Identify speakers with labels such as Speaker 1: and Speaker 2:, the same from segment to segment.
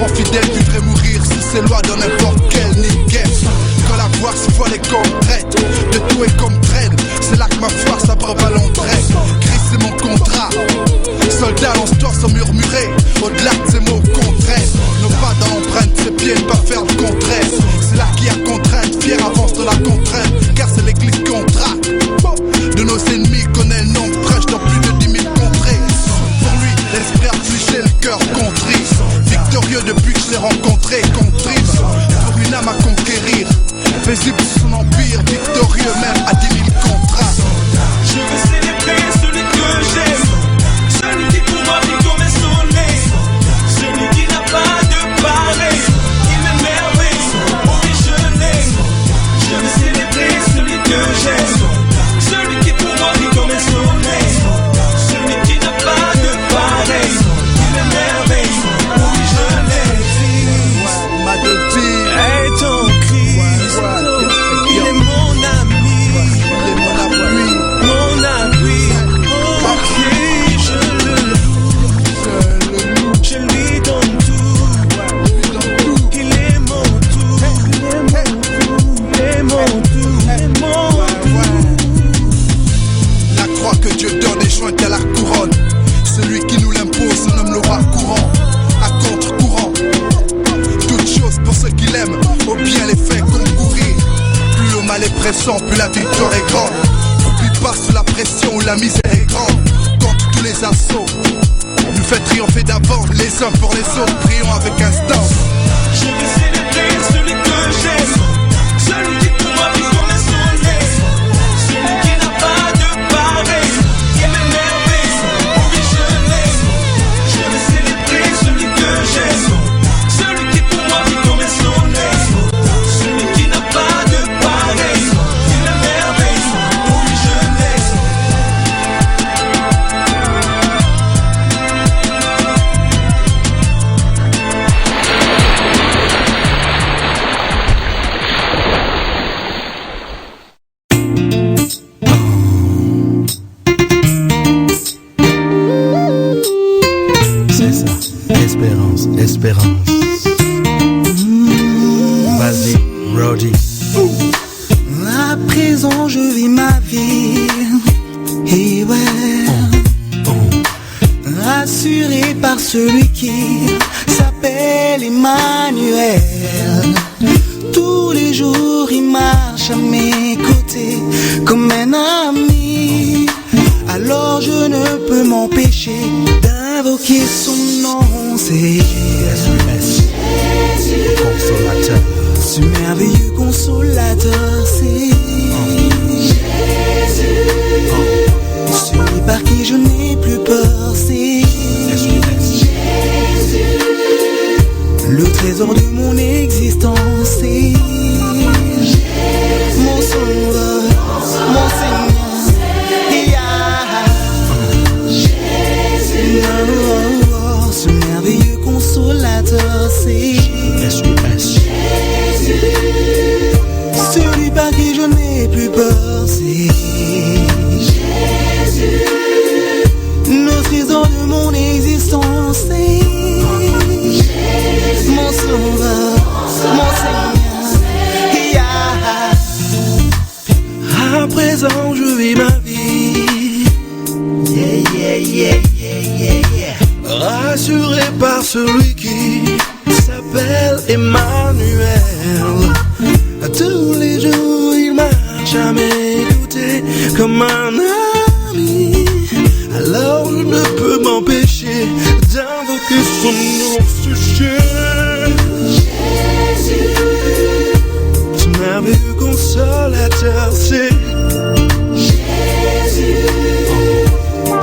Speaker 1: rend fidèle, vivrait mourir si c'est loi dans n'importe quel niquet. Quand la voix se voile et comme traite, de tout est comme traîne. C'est là que ma foi s'abreuve à l'entraide. Christ c'est mon contrat. Soldat lance-toi sans murmurer. Au-delà de ces mots contraires, nos pas dans l'empreinte, ses pieds ne pas faire le contraire. C'est là qu'il y a contrainte, fier avance de la contrainte. Car c'est l'église contrat. De nos ennemis connaît le nom de prêche dans plus de 10 000 contrées. Pour lui, l'esprit affligé, le cœur contrit. Victorieux depuis que je l'ai rencontré, contrime. Pour une âme à conquérir, paisible sous son empire, victorieux même à 10 000 contrats.
Speaker 2: Je veux célébrer celui que j'aime, celui qui pour moi vit comme un soleil, celui qui n'a pas de pareil, il m'émerveille, oui je l'aime. Je veux célébrer celui que j'aime, celui qui pour moi vit comme un soleil, celui qui n'a pas de pareil, il m'émerveille, oui je l'aime.
Speaker 1: Ma devise,
Speaker 2: Hey ton Christ, il est mon ami,
Speaker 1: il est mon appui.
Speaker 2: mon appui. Ok, je lui donne tout. Il est mon tout, il est mon tout, il est mon tout.
Speaker 1: La croix que Dieu donne est jointe à la couronne. Celui qui nous l'impose se nomme le roi courant, à contre-courant. Toute chose pour ceux qui l'aiment, au bien les fait concourir. Plus le mal est pressant, plus la victoire est grande. Plus pas sous la pression où la misère est grande. Contre tous les assauts, nous fait triompher d'abord les uns pour les autres. Prions avec instance.
Speaker 2: Je veux célébrer celui que j'aime, celui qui pour moi vit comme un soleil, celui qui n'a pas de pareil, il m'émerveille, oui je l'aime. Je veux célébrer celui que j'aime, celui qui pour moi vit comme un soleil, celui qui n'a pas de pareil, il m'émerveille, oui je l'aime.
Speaker 3: C'est ça, espérance, espérance. Vas-y, Roddy.
Speaker 4: À présent je vis ma vie, et ouais, rassuré par celui qui s'appelle Emmanuel. Tous les jours il marche à mes côtés comme un ami. Alors je ne peux m'empêcher d'invoquer son nom. C'est
Speaker 3: Jésus, consolateur.
Speaker 4: ce merveilleux consolateur. C'est celui par qui je n'ai plus peur. C'est le trésor de mon existence. C'est mon sauveur, mon Seigneur. Oh, ce merveilleux consolateur, c'est celui par qui je n'ai plus peur. C'est le trésor de mon existence. C'est mon sauveur, mon Seigneur.
Speaker 2: À présent je vis ma vie, rassuré par celui qui s'appelle Emmanuel. Tous les jours il marche à mes côtés comme un ami. Alors je ne peux m'empêcher d'invoquer son nom, ce Jésus. Ce merveilleux consolateur, c'est Jésus.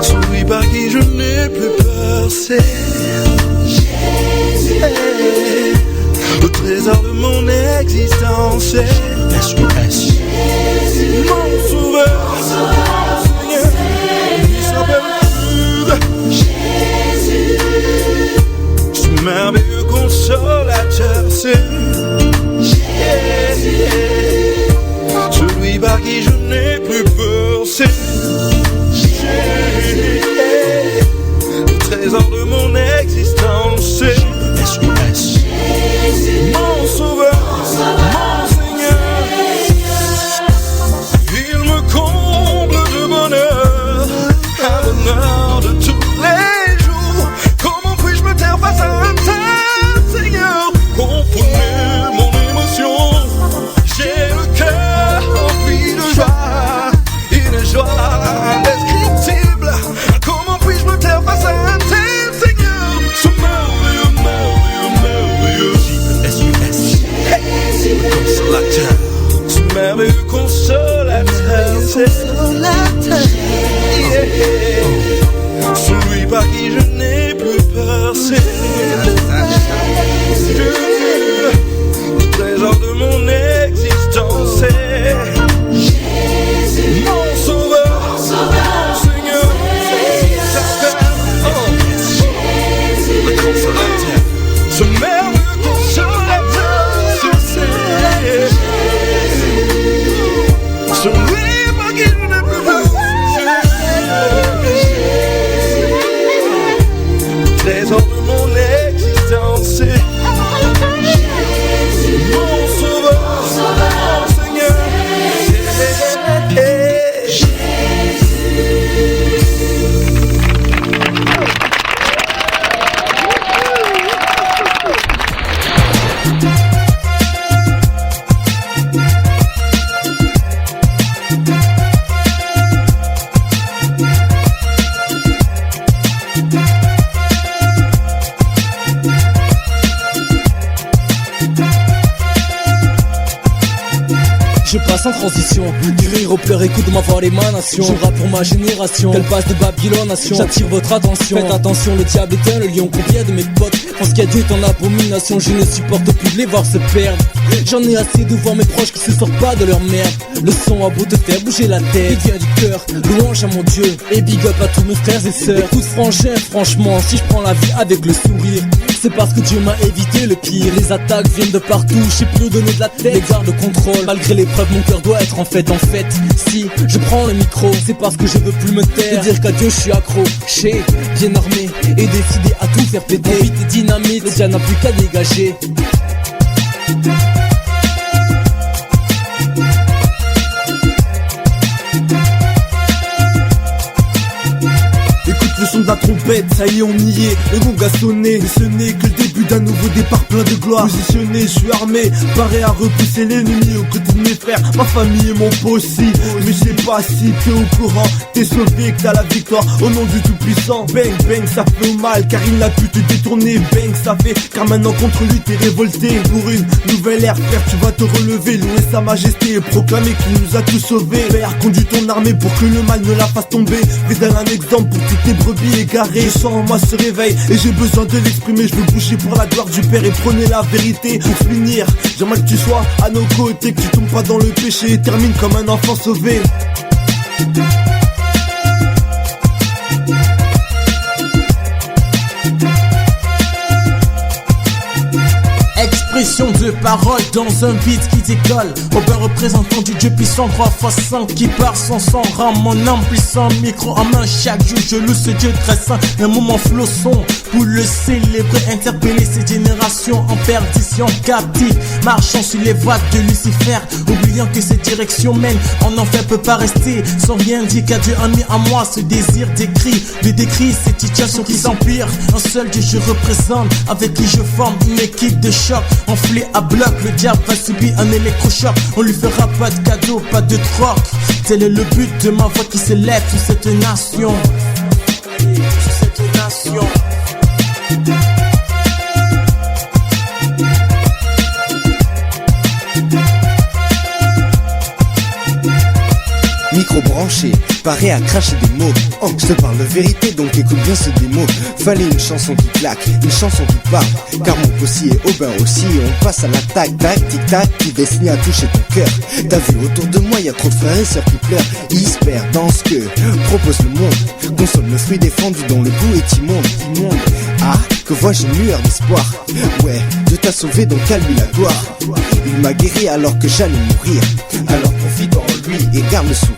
Speaker 2: Celui par qui je n'ai plus peur, c'est Jésus. Le trésor de mon existence, c'est Jésus. Mon sauveur, Seigneur, il s'appelle Jésus. Ce merveilleux consolateur, c'est Jésus. Celui par qui je n'ai plus peur, c'est Jésus. Le trésor de mon existence, c'est Jésus. danser. Le trésor de mon existence est mon sauveur, mon Seigneur, le consolateur, ce merveilleux consolateur, ce livre qui ne peut pas. Le trésor de mon existence est mon sauveur, mon Seigneur,
Speaker 5: Je passe en transition, du rire au pleur, écoute ma voix l'émanation. Je rappe pour ma génération, qu'elle passe de Babylone nation. J'attire votre attention, faites attention, le diable est un le lion. Combien de mes potes pensent qu'il y a Dieu est en abomination. Je ne supporte plus de les voir se perdre. J'en ai assez de voir mes proches qui se sortent pas de leur merde. Le son a beau te faire bouger la tête, il vient du cœur, louange à mon Dieu. Et big up à tous mes frères et sœurs. Écoute frangin, franchement, si je prends la vie avec le sourire, c'est parce que Dieu m'a évité le pire. Les attaques viennent de partout, je sais plus où donner de la tête. Les gardes contrôle, malgré l'épreuve mon cœur doit être en fait. Si je prends le micro, c'est parce que je veux plus me taire. Te dire qu'à Dieu je suis accro, j'ai bien armé et décidé à tout faire péter. Vite et dynamite, le diable n'a plus qu'à dégager.
Speaker 6: Le son de la trompette, ça y est on y est, le gong a sonné. Mais ce n'est que le début d'un nouveau départ plein de gloire. Positionné, je suis armé, paré à repousser l'ennemi aux côtés de mes frères, ma famille et mon pot aussi. Mais je sais pas si t'es au courant, t'es sauvé que t'as la victoire au nom du tout-puissant. Bang bang ça fait mal car il n'a pu te détourner. Bang ça fait car maintenant contre lui t'es révolté. Pour une nouvelle ère frère tu vas te relever, louer sa majesté et proclamer qu'il nous a tous sauvés. Père conduis ton armée pour que le mal ne la fasse tomber. Fais un exemple pour toutes tes brebis égarées. Je sens en moi ce réveil et j'ai besoin de l'exprimer. Je veux bouger pour la gloire du Père et prôner la vérité. Pour finir, j'aimerais que tu sois à nos côtés, que tu tombes pas dans le péché et termine comme un enfant sauvé.
Speaker 7: Expression de parole dans un beat qui décolle. Aubin représentant du Dieu puissant 3x5 qui part sans sang, rend mon âme puissant. Micro en main chaque jour je loue ce Dieu très saint. Un moment flosson pour le célébrer, interpeller ces générations en perdition, captifs, marchant sur les voies de Lucifer, oubliant que cette direction mène en enfer peut pas rester sans rien dire qu'à Dieu a mis en moi ce désir d'écrit, de décrire cette situation qui s'empire. Un seul Dieu je représente, avec qui je forme une équipe de choc. Enflé à bloc, le diable va subir un électrochoc. On lui fera pas de cadeau, pas de troc. Tel est le but de ma voix qui s'élève sur cette nation. Sur cette nation.
Speaker 8: Micro branché, paré à cracher des mots. Oh, je te parle de vérité, donc écoute bien ce démo. Fallait une chanson qui claque, une chanson qui parle. Car mon possi est Aubin aussi, et on passe à l'attaque. Tac, tic tac, qui destine à toucher ton cœur. T'as vu autour de moi, y a trop de frères et sœurs qui pleurent. Ils se perdent dans ce que propose le monde. Consomme le fruit défendu dont le goût est immonde. Ah, que vois-je une lueur d'espoir. Ouais, Dieu t'a sauvé, donc à lui la gloire. Il m'a guéri alors que j'allais mourir. Alors profite en lui et garde le sourire.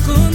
Speaker 9: Con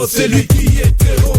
Speaker 9: c'est lui qui est très haut.